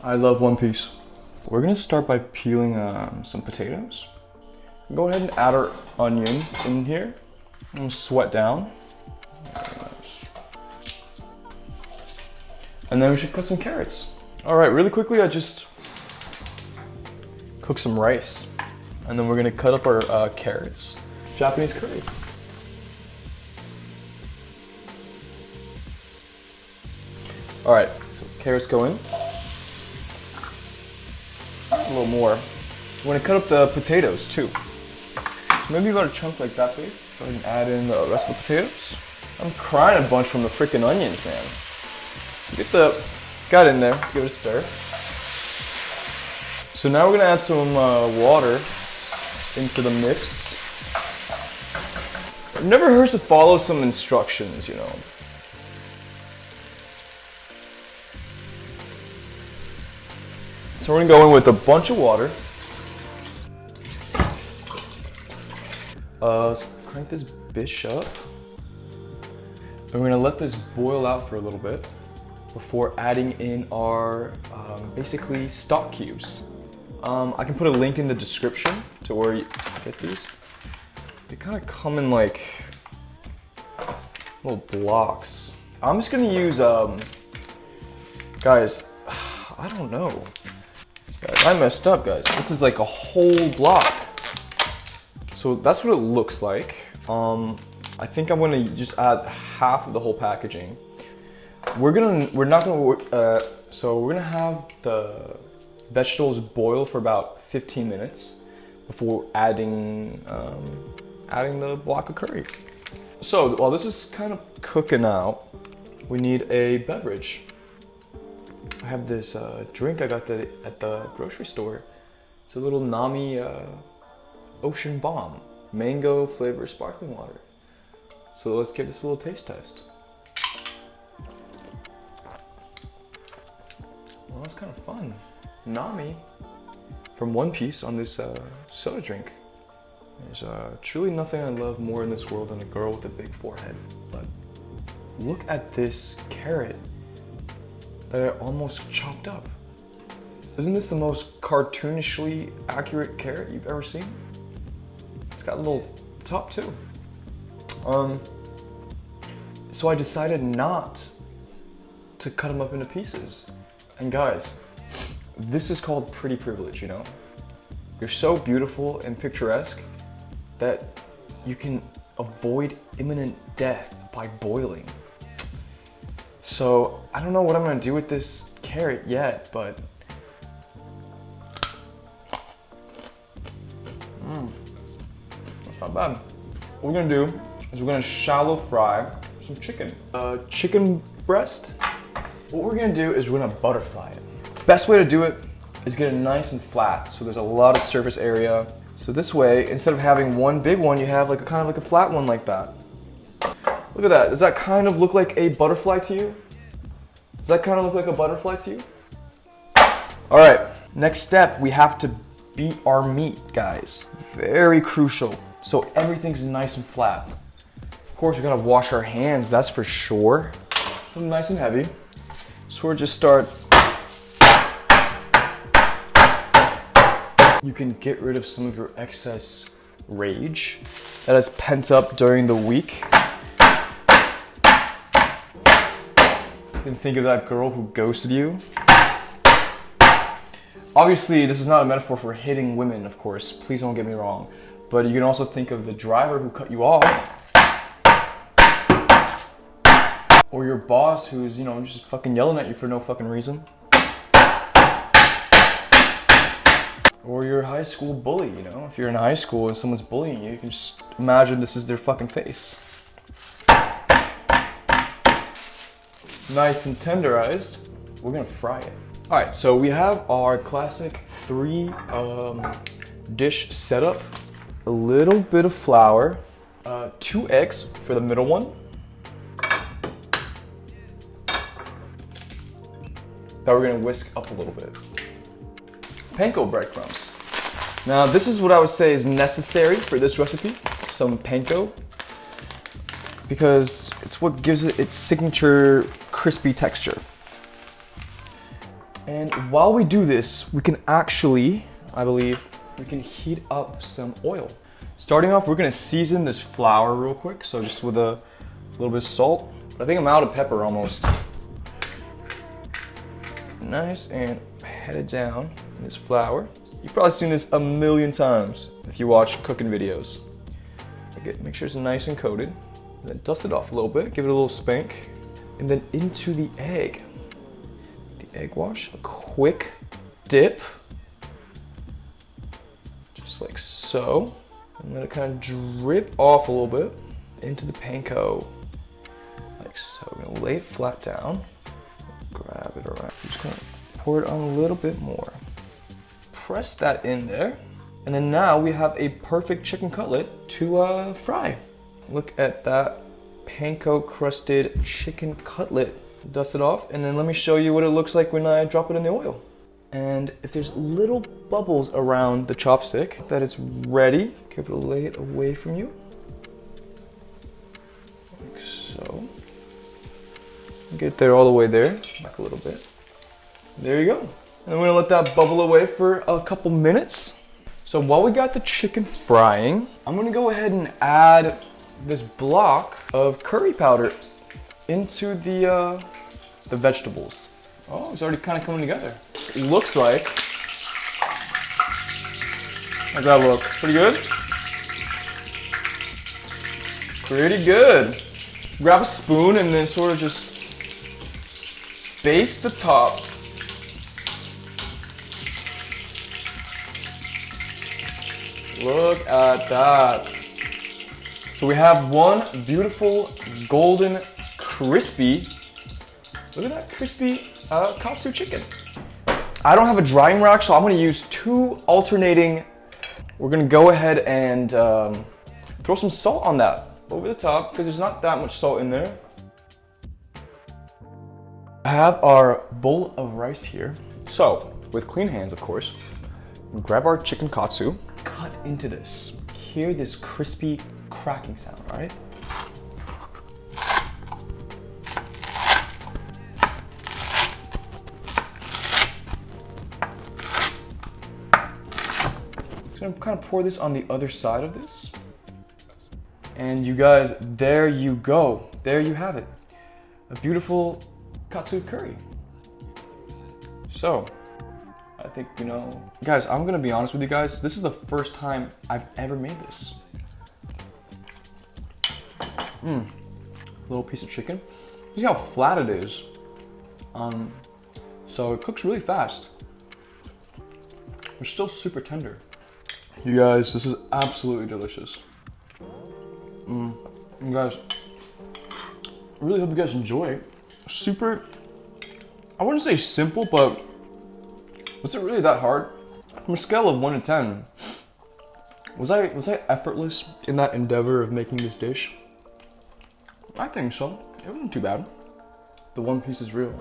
I love One Piece. We're gonna start by peeling some potatoes. Go ahead and add our onions in here. I'm gonna sweat down. And then we should cut some carrots. All right, really quickly, I just cook some rice. And then we're gonna cut up our carrots. Japanese curry. All right, so carrots go in. A little more. We're gonna cut up the potatoes too. So maybe about a chunk like that big. Go ahead and add in the rest of the potatoes. I'm crying a bunch from the freaking onions, man. Got in there, give it a stir. So now we're gonna add some water into the mix. It never hurts to follow some instructions, you know. So we're gonna go in with a bunch of water. Let's crank this bitch up. And we're gonna let this boil out for a little bit before adding in our basically stock cubes. I can put a link in the description to where you get these. They kind of come in like little blocks. I'm just gonna use, guys, I don't know. Guys, I messed up, guys. This is like a whole block. So that's what it looks like. I think I'm gonna just add half of the whole packaging. We're gonna have the vegetables boil for about 15 minutes before adding the block of curry. So while this is kind of cooking out, we need a beverage. I have this drink I got at the grocery store. It's a little Nami Ocean Bomb, mango flavor sparkling water. So let's give this a little taste test. Well, that's kind of fun. Nami from One Piece on this soda drink. There's truly nothing I love more in this world than a girl with a big forehead. But look at this carrot that I almost chopped up. Isn't this the most cartoonishly accurate carrot you've ever seen? It's got a little top too. So I decided not to cut them up into pieces. And guys, this is called pretty privilege, you know? You're so beautiful and picturesque that you can avoid imminent death by boiling. So I don't know what I'm gonna do with this carrot yet, but that's not bad. What we're gonna do is we're gonna shallow fry some chicken. Chicken breast. What we're gonna do is we're gonna butterfly it. Best way to do it is get it nice and flat, so there's a lot of surface area. So this way, instead of having one big one, you have like a kind of like a flat one like that. Look at that. Does that kind of look like a butterfly to you? Does that kind of look like a butterfly to you? All right, next step, we have to beat our meat, guys. Very crucial, so everything's nice and flat. Of course, we gotta wash our hands, that's for sure. So nice and heavy. So we'll just start. You can get rid of some of your excess rage that is pent up during the week. You can think of that girl who ghosted you. Obviously, this is not a metaphor for hitting women, of course. Please don't get me wrong. But you can also think of the driver who cut you off. Or your boss who's, you know, just fucking yelling at you for no fucking reason. Or your high school bully, you know? If you're in high school and someone's bullying you, you can just imagine this is their fucking face. Nice and tenderized. We're gonna fry it. All right, so we have our classic 3 dish setup. A little bit of flour, 2 eggs for the middle one. That we're gonna whisk up a little bit. Panko breadcrumbs. Now this is what I would say is necessary for this recipe, some panko, because it's what gives it its signature crispy texture. And while we do this, we can actually, I believe, we can heat up some oil. Starting off, we're gonna season this flour real quick. So just with a little bit of salt. But I think I'm out of pepper almost. Nice, and pat it down in this flour. You've probably seen this a million times if you watch cooking videos. Make sure it's nice and coated. And then dust it off a little bit, give it a little spank. And then into the egg. The egg wash, a quick dip. Just like so. And let it kind of drip off a little bit into the panko. Like so. We're gonna lay it flat down. Grab it around. Just gonna pour it on a little bit more. Press that in there. And then now we have a perfect chicken cutlet to fry. Look at that panko crusted chicken cutlet. Dust it off, and then let me show you what it looks like when I drop it in the oil. And if there's little bubbles around the chopstick, that it's ready. Careful to lay it away from you. Like so. Get there all the way there. Back a little bit. There you go. And we're gonna let that bubble away for a couple minutes. So while we got the chicken frying, I'm gonna go ahead and add this block of curry powder into the vegetables. Oh, it's already kind of coming together. It looks like, how's that look? Pretty good? Pretty good. Grab a spoon and then sort of just baste the top. Look at that. So we have one beautiful golden crispy, look at that crispy Katsu chicken. I don't have a drying rack, so I'm gonna use two alternating. We're gonna go ahead and throw some salt on that over the top because there's not that much salt in there. I have our bowl of rice here. So with clean hands, of course, grab our chicken katsu, cut into this. Hear this crispy cracking sound, all right? I'm gonna kind of pour this on the other side of this. And you guys, there you go. There you have it. A beautiful katsu curry. So, I think, you know, guys, I'm gonna be honest with you guys. This is the first time I've ever made this. Little piece of chicken. You see how flat it is. So it cooks really fast. It's still super tender. You guys, this is absolutely delicious. You guys, I really hope you guys enjoy it. Super, I wouldn't say simple, but was it really that hard? From a scale of 1 to 10, was I effortless in that endeavor of making this dish? I think so. It wasn't too bad. The one piece is real.